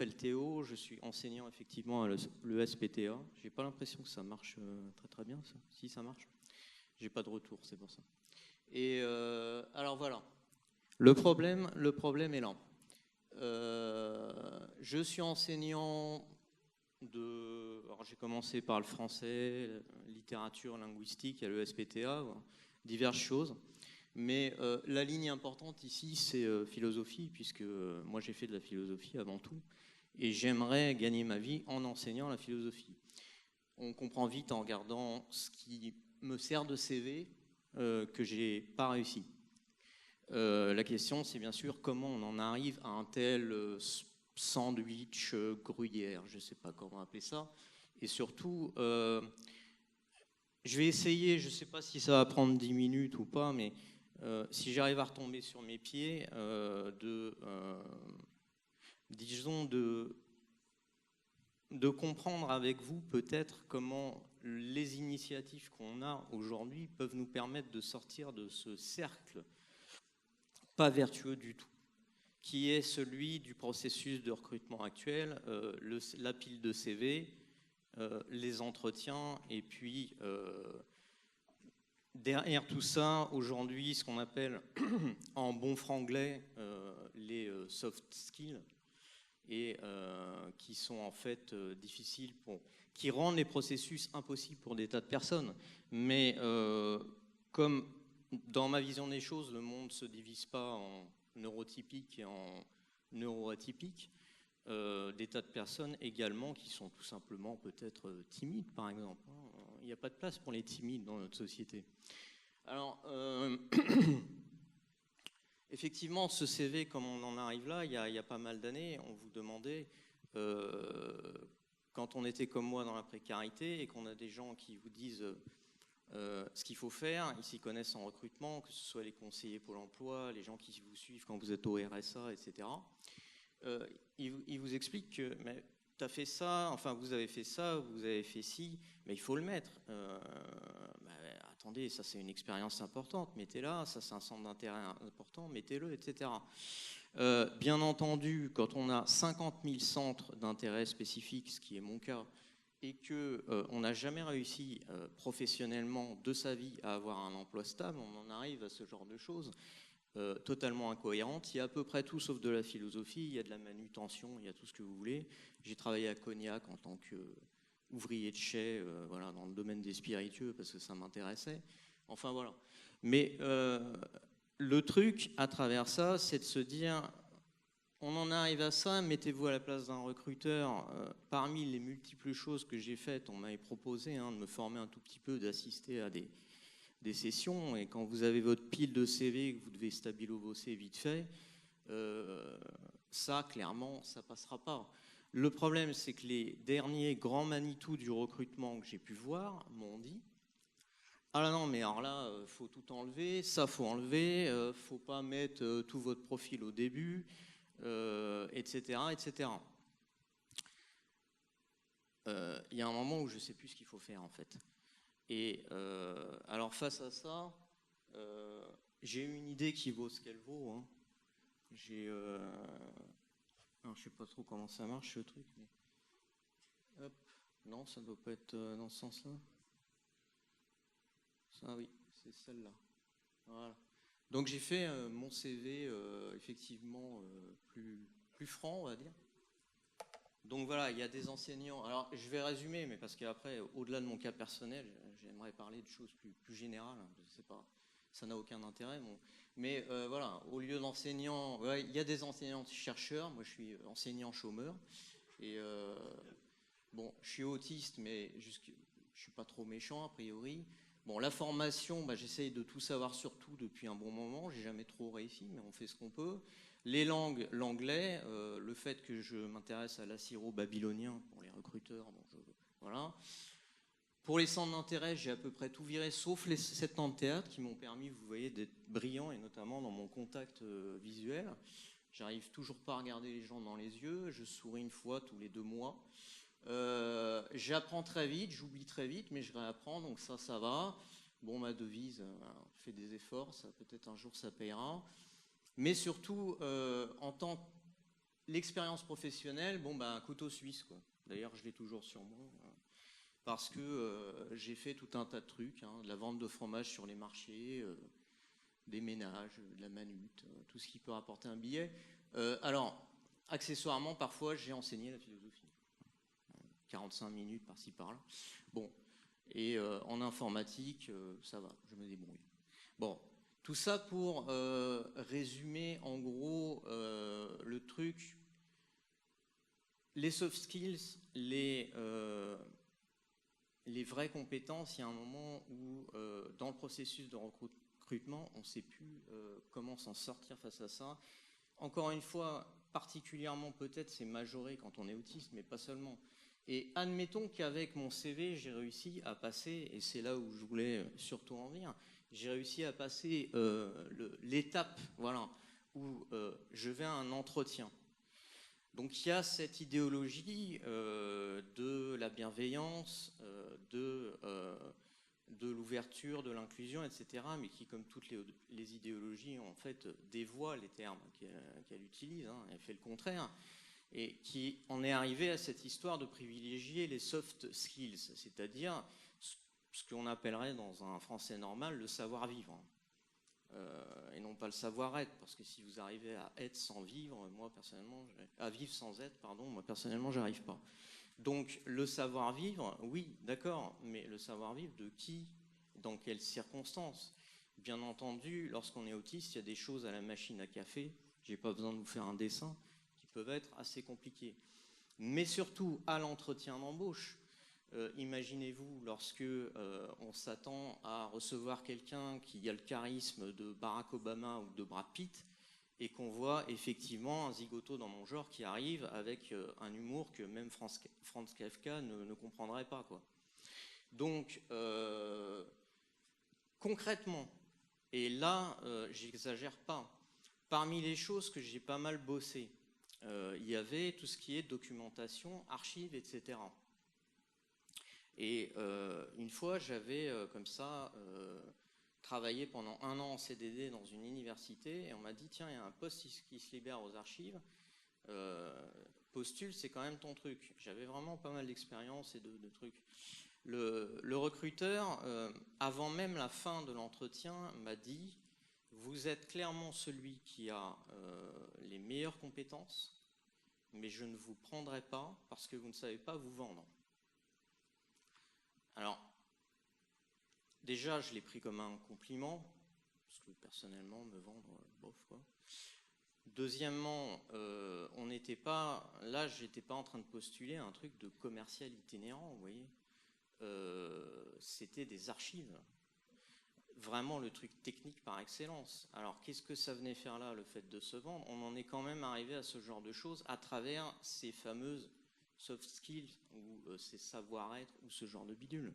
m'appelle Théo, je suis enseignant effectivement à l'ESPTA. J'ai pas l'impression que ça marche très très bien, ça. Si ça marche, j'ai pas de retour, c'est pour ça. Et alors voilà, le problème est là. Je suis enseignant alors j'ai commencé par le français, littérature, linguistique à l'ESPTA, diverses choses. Mais la ligne importante ici, c'est philosophie, puisque moi j'ai fait de la philosophie avant tout, et j'aimerais gagner ma vie en enseignant la philosophie. On comprend vite en regardant ce qui me sert de CV que j'ai pas réussi. La question, c'est bien sûr comment on en arrive à un tel sandwich gruyère, je ne sais pas comment appeler ça, et surtout, je vais essayer, je ne sais pas si ça va prendre 10 minutes ou pas, mais si j'arrive à retomber sur mes pieds, disons de comprendre avec vous peut-être comment les initiatives qu'on a aujourd'hui peuvent nous permettre de sortir de ce cercle pas vertueux du tout, qui est celui du processus de recrutement actuel, la pile de CV, les entretiens, et puis derrière tout ça, aujourd'hui, ce qu'on appelle en bon franglais les soft skills, et qui sont en fait difficiles, qui rendent les processus impossibles pour des tas de personnes. Mais comme dans ma vision des choses, le monde ne se divise pas en neurotypiques et en neuroatypiques, des tas de personnes également qui sont tout simplement peut-être timides, par exemple. Il n'y a pas de place pour les timides dans notre société. Alors, effectivement, ce CV, comme on en arrive là, il y a pas mal d'années, on vous demandait, quand on était comme moi dans la précarité et qu'on a des gens qui vous disent ce qu'il faut faire, ils s'y connaissent en recrutement, que ce soit les conseillers Pôle emploi, les gens qui vous suivent quand vous êtes au RSA, etc. Ils vous expliquent que tu as fait ça, enfin vous avez fait ça, vous avez fait ci, mais il faut le mettre. Attendez, ça c'est une expérience importante, mettez-la, ça c'est un centre d'intérêt important, mettez-le, etc. Bien entendu, quand on a 50 000 centres d'intérêt spécifiques, ce qui est mon cas, et qu'on n'a jamais réussi professionnellement de sa vie à avoir un emploi stable, on en arrive à ce genre de choses totalement incohérentes. Il y a à peu près tout sauf de la philosophie, il y a de la manutention, il y a tout ce que vous voulez. J'ai travaillé à Cognac en tant qu'ouvrier de chai, voilà, dans le domaine des spiritueux parce que ça m'intéressait. Enfin voilà. Mais le truc à travers ça, c'est de se dire... On en arrive à ça, mettez-vous à la place d'un recruteur. Parmi les multiples choses que j'ai faites, on m'avait proposé de me former un tout petit peu, d'assister à des sessions. Et quand vous avez votre pile de CV et que vous devez stabilo-bosser vite fait, ça, clairement, ça passera pas. Le problème, c'est que les derniers grands Manitou du recrutement que j'ai pu voir m'ont dit « Ah là non, mais alors là, faut tout enlever, ça faut enlever, faut pas mettre tout votre profil au début. » etc., etc. Il y a un moment où je ne sais plus ce qu'il faut faire en fait. Et alors face à ça, j'ai une idée qui vaut ce qu'elle vaut. Hein. Alors, je ne sais pas trop comment ça marche ce truc. Mais... Hop. Non, ça ne doit pas être dans ce sens-là. Ça oui, c'est celle-là. Voilà. Donc j'ai fait mon CV effectivement plus franc, on va dire. Donc voilà, il y a des enseignants. Alors je vais résumer, mais parce qu'après, au-delà de mon cas personnel, j'aimerais parler de choses plus générales. Je ne sais pas, ça n'a aucun intérêt. Bon. Mais voilà, au lieu d'enseignants, ouais, il y a des enseignants chercheurs. Moi, je suis enseignant chômeur. Et bon, je suis autiste, mais je ne suis pas trop méchant a priori. Bon, la formation, j'essaye de tout savoir sur tout depuis un bon moment. J'ai jamais trop réussi, mais on fait ce qu'on peut. Les langues, l'anglais, le fait que je m'intéresse à l'assyro-babylonien pour les recruteurs, bon, voilà. Pour les centres d'intérêt, j'ai à peu près tout viré, sauf les 7 ans de théâtre qui m'ont permis, vous voyez, d'être brillant, et notamment dans mon contact visuel. J'arrive toujours pas à regarder les gens dans les yeux, je souris une fois tous les 2 mois. J'apprends très vite, j'oublie très vite, mais je réapprends, donc ça va. Bon, ma devise, je fais des efforts, ça peut-être un jour ça payera. Mais surtout, l'expérience professionnelle, bon, ben, un couteau suisse, quoi. D'ailleurs, je l'ai toujours sur moi, parce que j'ai fait tout un tas de trucs, hein, de la vente de fromage sur les marchés, des ménages, de la manute, tout ce qui peut rapporter un billet. Alors, accessoirement, parfois, j'ai enseigné la philosophie. 45 minutes par-ci, par-là. Bon, et en informatique, ça va, je me débrouille. Bon, tout ça pour résumer en gros le truc. Les soft skills, les vraies compétences, il y a un moment où dans le processus de recrutement, on ne sait plus comment s'en sortir face à ça. Encore une fois, particulièrement peut-être c'est majoré quand on est autiste, mais pas seulement. Et admettons qu'avec mon CV, j'ai réussi à passer, et c'est là où je voulais surtout en venir, j'ai réussi à passer l'étape, voilà, où je vais à un entretien. Donc il y a cette idéologie de la bienveillance, de l'ouverture, de l'inclusion, etc., mais qui, comme toutes les idéologies, en fait, dévoie les termes qu'elle utilise, hein, elle fait le contraire, et qui en est arrivé à cette histoire de privilégier les soft skills, c'est-à-dire ce qu'on appellerait dans un français normal le savoir-vivre. Et non pas le savoir-être, parce que si vous arrivez à être sans vivre, moi personnellement, à vivre sans être, pardon, moi personnellement, j'arrive pas. Donc le savoir-vivre, oui, d'accord, mais le savoir-vivre de qui, dans quelles circonstances? Bien entendu, lorsqu'on est autiste, il y a des choses à la machine à café, j'ai pas besoin de vous faire un dessin, qui peuvent être assez compliquées. Mais surtout, à l'entretien d'embauche, imaginez-vous lorsque on s'attend à recevoir quelqu'un qui a le charisme de Barack Obama ou de Brad Pitt et qu'on voit effectivement un zigoto dans mon genre qui arrive avec un humour que même Franz Kafka ne comprendrait pas, quoi. Donc, concrètement, et là, j'exagère pas, parmi les choses que j'ai pas mal bossé, il y avait tout ce qui est documentation, archives, etc. Et une fois, j'avais comme ça travaillé pendant 1 an en CDD dans une université et on m'a dit tiens, il y a un poste qui se libère aux archives, postule, c'est quand même ton truc. J'avais vraiment pas mal d'expérience et de trucs. Le recruteur, avant même la fin de l'entretien, m'a dit vous êtes clairement celui qui a les meilleures compétences, mais je ne vous prendrai pas parce que vous ne savez pas vous vendre. Alors, déjà, je l'ai pris comme un compliment, parce que personnellement, me vendre, bof, quoi. Deuxièmement, on n'était pas, là, j'étais pas en train de postuler un truc de commercial itinérant, vous voyez. C'était des archives. Vraiment le truc technique par excellence. Alors, qu'est-ce que ça venait faire là, le fait de se vendre? On en est quand même arrivé à ce genre de choses à travers ces fameuses soft skills ou ces savoir-être ou ce genre de bidule.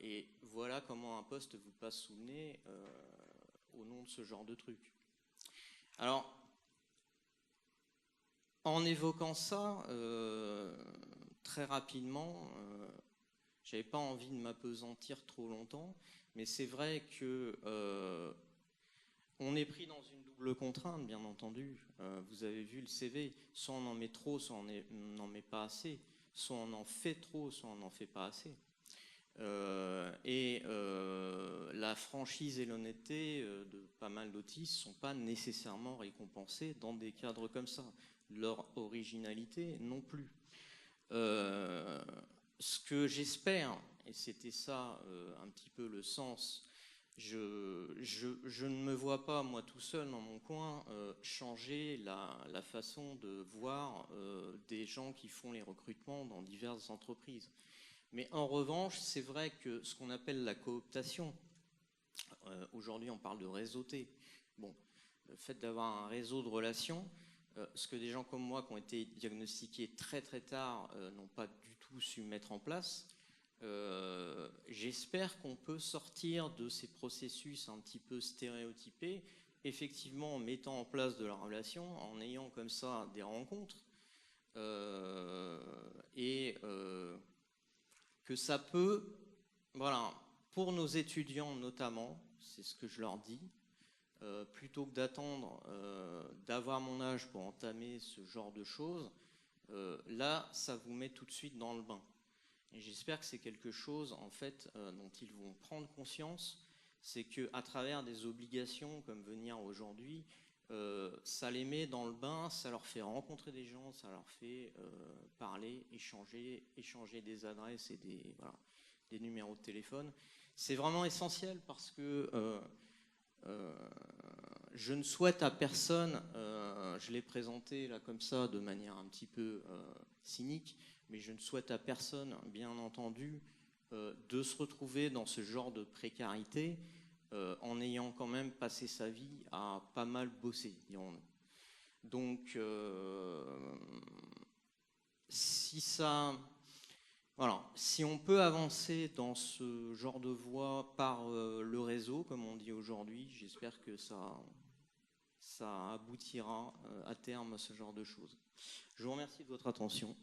Et voilà comment un poste vous passe sous le nez au nom de ce genre de truc. Alors, en évoquant ça, très rapidement, j'avais pas envie de m'apesantir trop longtemps, mais c'est vrai que on est pris dans une double contrainte, bien entendu. Vous avez vu le CV, soit on en met trop, soit on n'en met pas assez, soit on en fait trop, soit on n'en fait pas assez. La franchise et l'honnêteté de pas mal d'autistes ne sont pas nécessairement récompensées dans des cadres comme ça. Leur originalité non plus. Ce que j'espère, et c'était ça un petit peu le sens, je ne me vois pas, moi tout seul dans mon coin, changer la façon de voir des gens qui font les recrutements dans diverses entreprises. Mais en revanche, c'est vrai que ce qu'on appelle la cooptation, aujourd'hui on parle de réseauté, bon, le fait d'avoir un réseau de relations, ce que des gens comme moi qui ont été diagnostiqués très très tard n'ont pas du tout su mettre en place, j'espère qu'on peut sortir de ces processus un petit peu stéréotypés, effectivement en mettant en place de la relation, en ayant comme ça des rencontres, que ça peut, voilà, pour nos étudiants notamment, c'est ce que je leur dis, plutôt que d'attendre d'avoir mon âge pour entamer ce genre de choses, là, ça vous met tout de suite dans le bain. Et j'espère que c'est quelque chose, en fait, dont ils vont prendre conscience, c'est qu'à travers des obligations comme venir aujourd'hui, ça les met dans le bain, ça leur fait rencontrer des gens, ça leur fait parler, échanger des adresses et des numéros de téléphone. C'est vraiment essentiel parce que je ne souhaite à personne, je l'ai présenté là comme ça de manière un petit peu cynique, mais je ne souhaite à personne, bien entendu, de se retrouver dans ce genre de précarité en ayant quand même passé sa vie à pas mal bosser, dirons-nous. Donc, si on peut avancer dans ce genre de voie par le réseau, comme on dit aujourd'hui, j'espère que ça aboutira à terme à ce genre de choses. Je vous remercie de votre attention.